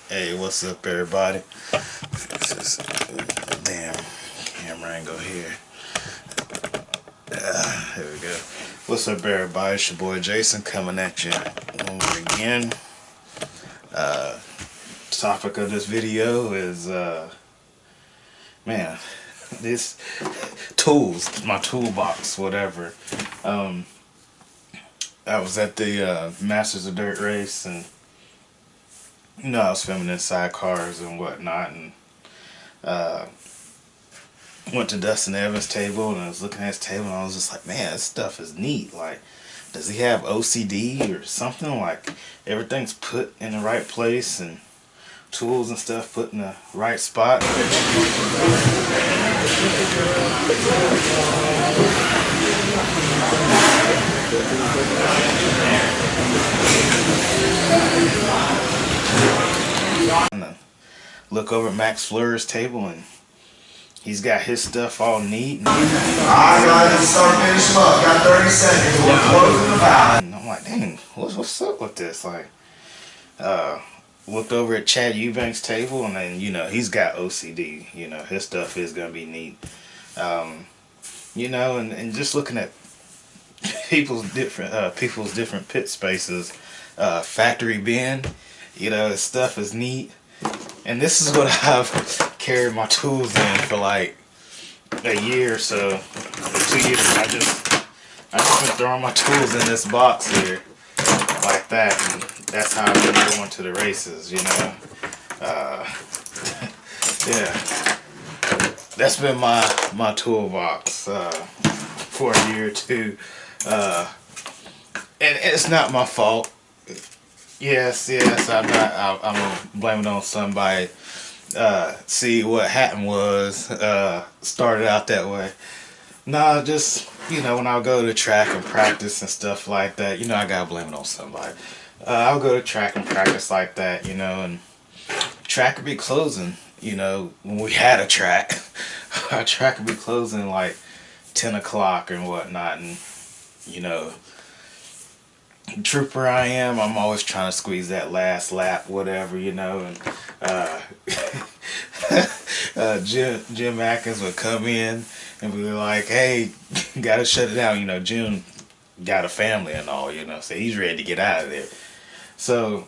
Hey, what's up, everybody? Damn, camera angle here. Here we go. What's up, everybody? It's your boy Jason coming at you over again. Topic of this video is man, this tools, my toolbox, whatever. I was at the Masters of Dirt race, and you know, I was filming inside cars and whatnot, and went to Dustin Evans' table, and I was looking at his table, and I was just like, man, this stuff is neat. Like, does he have O.C.D. or something? Like, everything's put in the right place, and tools and stuff put in the right spot. Look over at Max Fleur's table, and he's got his stuff all neat. Alright, let's start finishing up. Got 30 seconds. We're closing the valve. And I'm like, dang, what's up with this? Like, looked over at Chad Eubank's table, and then, you know, he's got O.C.D. You know, his stuff is gonna be neat. You know, and just looking at people's different pit spaces, factory bin, you know, his stuff is neat. And this is what I've carried my tools in for like a year or so, 2 years. I just been throwing my tools in this box here like that, and that's how I've been going to the races, you know. Yeah, that's been my toolbox for a year or two, and it's not my fault. Yes, I'm gonna blame it on somebody. See, what happened was, started out that way. Nah, just, you know, when I'll go to track and practice and stuff like that, you know, I gotta blame it on somebody. I'll go to track and practice like that, you know, and track would be closing, you know, when we had a track. Our track would be closing like 10 o'clock and whatnot, and, you know, trooper I am, I'm always trying to squeeze that last lap, whatever, you know. And Jim Atkins would come in and be like, hey, gotta shut it down, you know. Jim got a family and all, you know, so he's ready to get out of there. So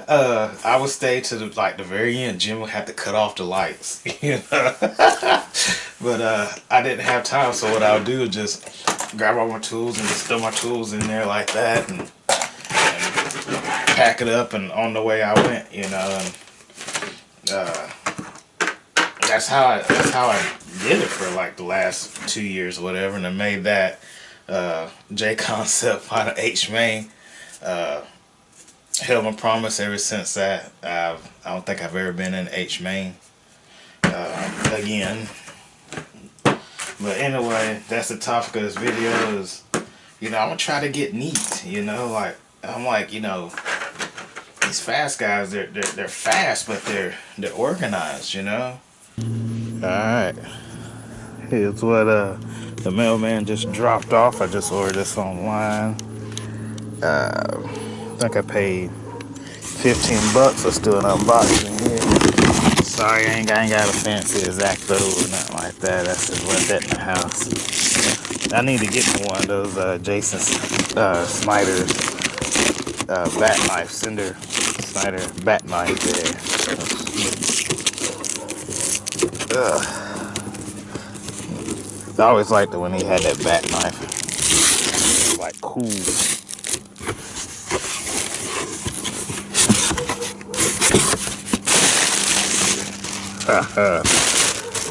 I would stay to the very end. Jim would have to cut off the lights, you know. But I didn't have time, so what I would do is just grab all my tools and just throw my tools in there like that, and pack it up, and on the way I went, you know. And that's how I did it for like the last 2 years or whatever, and I made that J concept out of H main. Held my promise ever since that. I don't think I've ever been in H main again. But anyway, that's the topic of this video. Is, you know, I'm gonna try to get neat. You know, like, I'm like, you know, these fast guys, they're fast, but they're organized. You know. All right, here's what the mailman just dropped off. I just ordered this online. I think I paid $15. Let's do an unboxing here. Sorry, I ain't got a fancy exact load or nothing like that. That's just left that in the house. I need to get me one of those Jason Snyder's bat knife, Cinder Snyder bat knife there. I always liked it when he had that bat knife. It was like cool.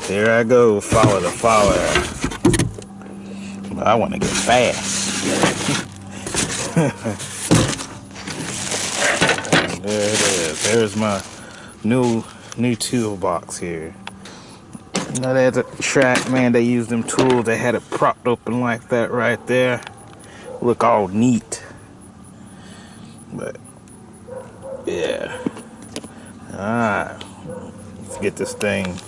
Here I go, follow the follower. But I want to get fast. There it is. There's my new toolbox here. You know, there's a track, man, they used them tools. They had it propped open like that right there. Look all neat. But yeah. Alright. Let's get this thing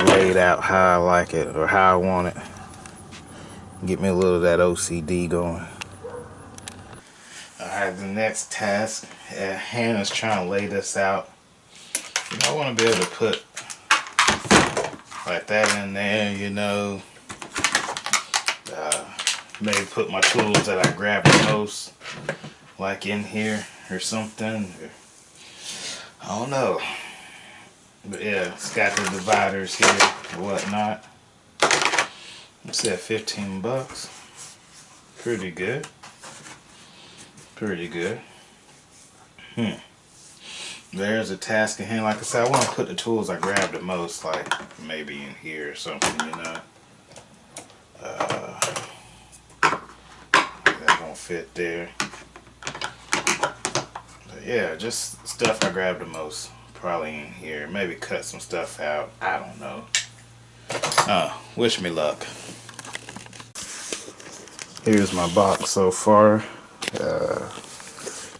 laid out how I like it, or how I want it. Get me a little of that O.C.D. going. Alright, Alright, the next task, Hannah's trying to lay this out. You know, I want to be able to put like that in there, you know. Maybe put my tools that I grab the most, like in here or something. I don't know. But yeah, it's got the dividers here and whatnot. It's at 15 bucks. Pretty good. Pretty good. There's a task in here. Like I said, I want to put the tools I grab the most, like maybe in here or something, you know. That won't fit there. But yeah, just stuff I grab the most. Probably in here. Maybe cut some stuff out. I don't know. Wish me luck. Here's my box so far.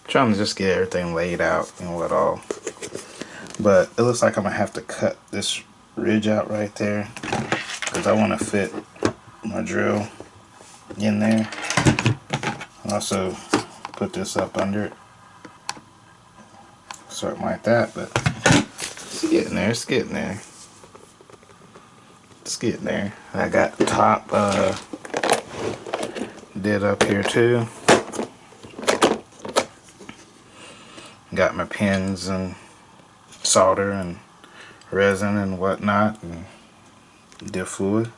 Trying to just get everything laid out and what all. But it looks like I'm gonna have to cut this ridge out right there because I want to fit my drill in there. Also put this up under it. Something like that, but it's getting there, it's getting there. It's getting there. I got the top did up here too. Got my pins and solder and resin and whatnot and dip fluid.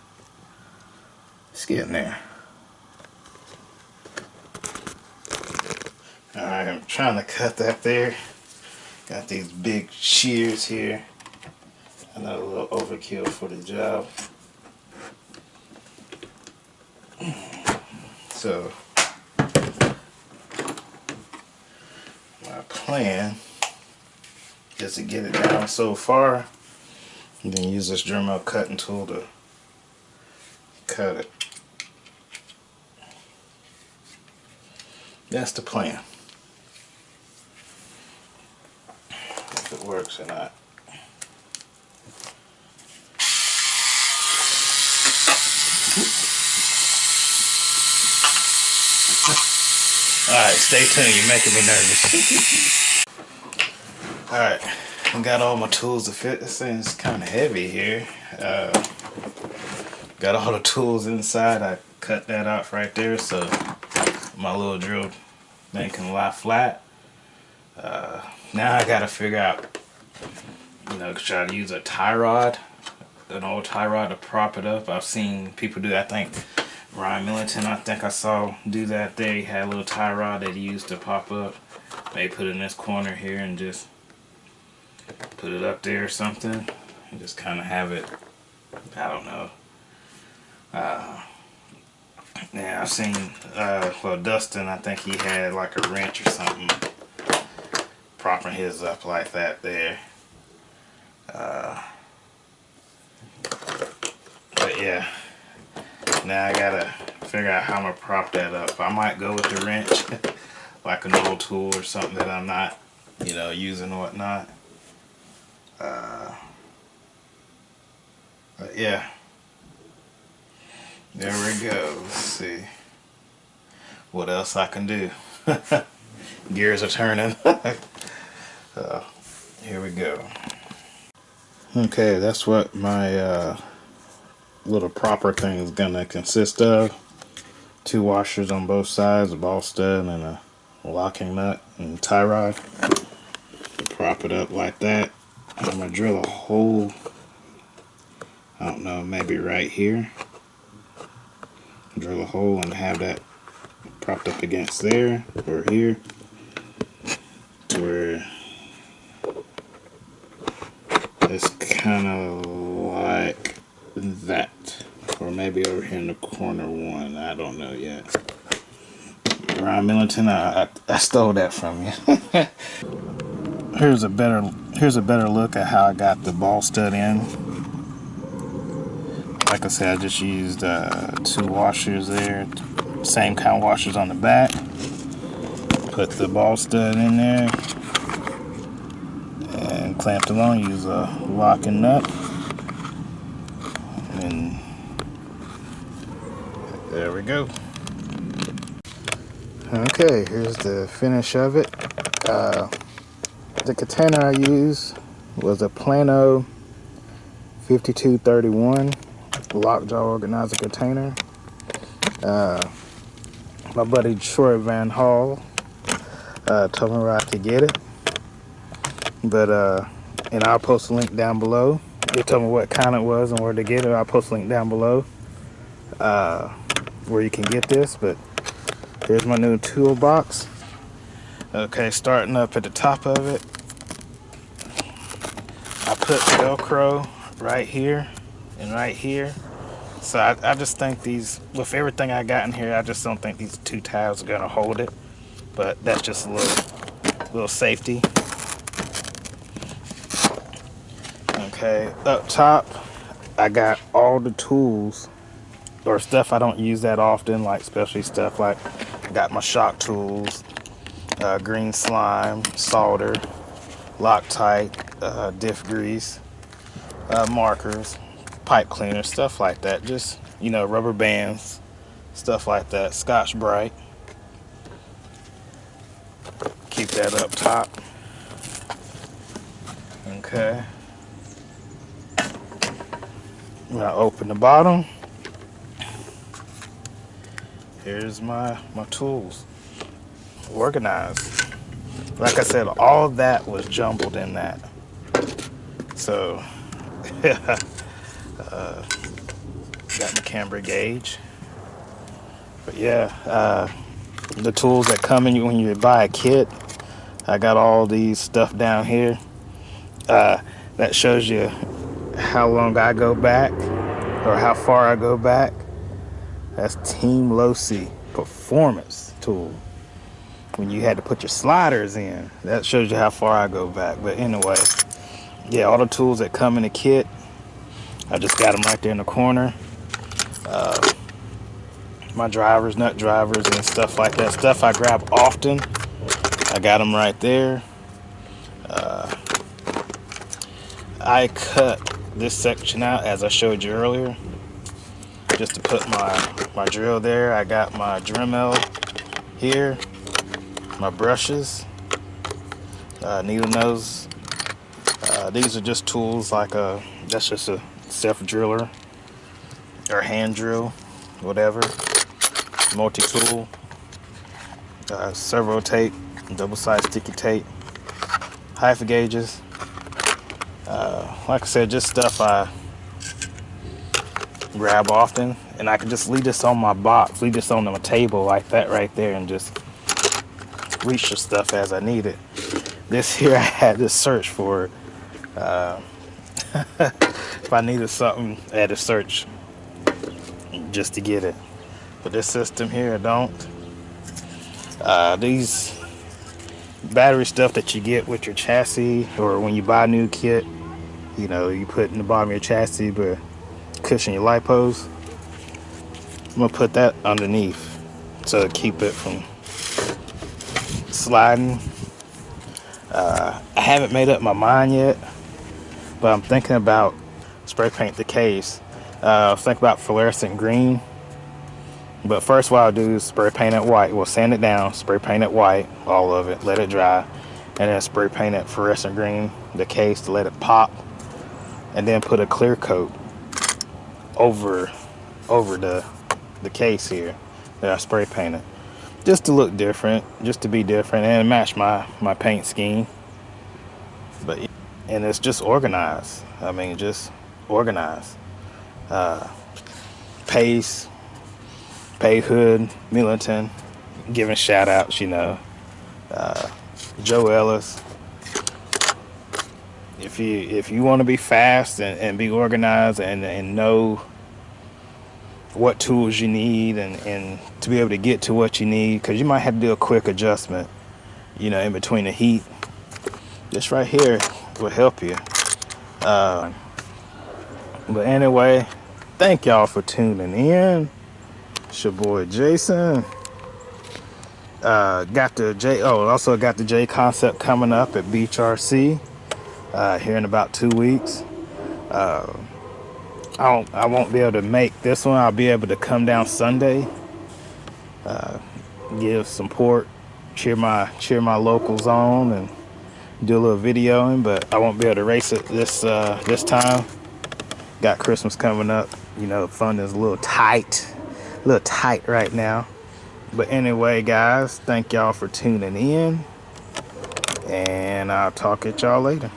It's getting there. Alright, I'm trying to cut that there. Got these big shears here. I know a little overkill for the job. So my plan is to get it down so far and then use this Dremel cutting tool to cut it. That's the plan. If it works or not. Alright, stay tuned, you're making me nervous. Alright, I got all my tools to fit. This thing's kind of heavy here. Got all the tools inside. I cut that off right there so my little drill thing can lie flat. Now I gotta figure out, you know, try to use a tie rod, an old tie rod to prop it up. I've seen people do that. I think Ryan Millington, I think I saw do that there. He had a little tie rod that he used to pop up. Maybe put it in this corner here and just put it up there or something. And just kind of have it, I don't know. Yeah, I've seen, well, Dustin, I think he had like a wrench or something propping his up like that there. But yeah. Now I gotta figure out how I'm gonna prop that up. I might go with the wrench, like an old tool or something that I'm not, you know, using or whatnot. But yeah, there we go. Let's see what else I can do. Gears are turning. Here we go. Okay, that's what my little propper thing is gonna consist of. 2 washers on both sides, a ball stud and a locking nut and tie rod. Prop it up like that. I'm gonna drill a hole, I don't know, maybe right here. Drill a hole and have that propped up against there or here to where it's kind of like that, or maybe over here in the corner one. I don't know yet. Ryan Millington, I stole that from you. Here's a better look at how I got the ball stud in. Like I said, I just used 2 washers there, same kind of washers on the back. Put the ball stud in there and clamped it on. Use a locking nut. And there we go. Okay, here's the finish of it. The container I used was a Plano 5231 lockjaw organizer container. My buddy Troy Van Hall told me where I could get it, but and I'll post a link down below. He told me what kind it was and where to get it. I'll post a link down below where you can get this. But here's my new toolbox. Okay, starting up at the top of it, I put Velcro right here and right here. So I just think these, with everything I got in here, I just don't think these two tabs are gonna hold it. But that's just a little safety. Okay, up top, I got all the tools or stuff I don't use that often, like especially stuff like I got my shock tools, green slime, solder, Loctite, diff grease, markers, pipe cleaner, stuff like that. Just, you know, rubber bands, stuff like that. Scotch Brite. Keep that up top. Okay. Now open the bottom. Here's my tools. Organized. Like I said, all of that was jumbled in that. So, got my camber gauge. But yeah, the tools that come in when you buy a kit, I got all these stuff down here. That shows you how long I go back or how far I go back. That's Team O.C.D performance tool. When you had to put your sliders in, that shows you how far I go back. But anyway, yeah, all the tools that come in the kit, I just got them right there in the corner. My drivers, nut drivers, and stuff like that. Stuff I grab often, I got them right there. I cut this section out as I showed you earlier, just to put my drill there. I got my Dremel here, my brushes, needle nose. These are just tools like that's just a self driller or hand drill, whatever. Multi-tool, servo tape, double-sided sticky tape, hyphen gauges. Like I said, just stuff I grab often, and I can just leave this on my box, leave this on my table like that right there, and just reach the stuff as I need it. This here, I had to search for it. If I needed something, I had to search just to get it. But this system here, I don't. These battery stuff that you get with your chassis, or when you buy a new kit, you know, you put in the bottom of your chassis but cushion your lipos. I'm gonna put that underneath to keep it from sliding. I haven't made up my mind yet, but I'm thinking about spray paint the case. I was thinking about fluorescent green, but first what I'll do is spray paint it white. We'll sand it down, spray paint it white, all of it, let it dry, and then spray paint it fluorescent green, the case, to let it pop, and then put a clear coat over the case here that I spray painted, just to look different, just to be different and match my paint scheme. But and it's just organized. I mean, just organized. Pace, Pay Hood, Millington, giving shout outs, you know. Joe Ellis. If you want to be fast and be organized and know what tools you need and to be able to get to what you need, because you might have to do a quick adjustment, you know, in between the heat, this right here will help you. But anyway, thank y'all for tuning in. It's your boy Jason. Also got the J Concept coming up at Beach RC here in about 2 weeks. I won't be able to make this one. I'll be able to come down Sunday. give support, cheer my locals on, and do a little videoing. But I won't be able to race it this time. Got Christmas coming up. You know, funding is a little tight right now. But anyway, guys, thank y'all for tuning in, and I'll talk at y'all later.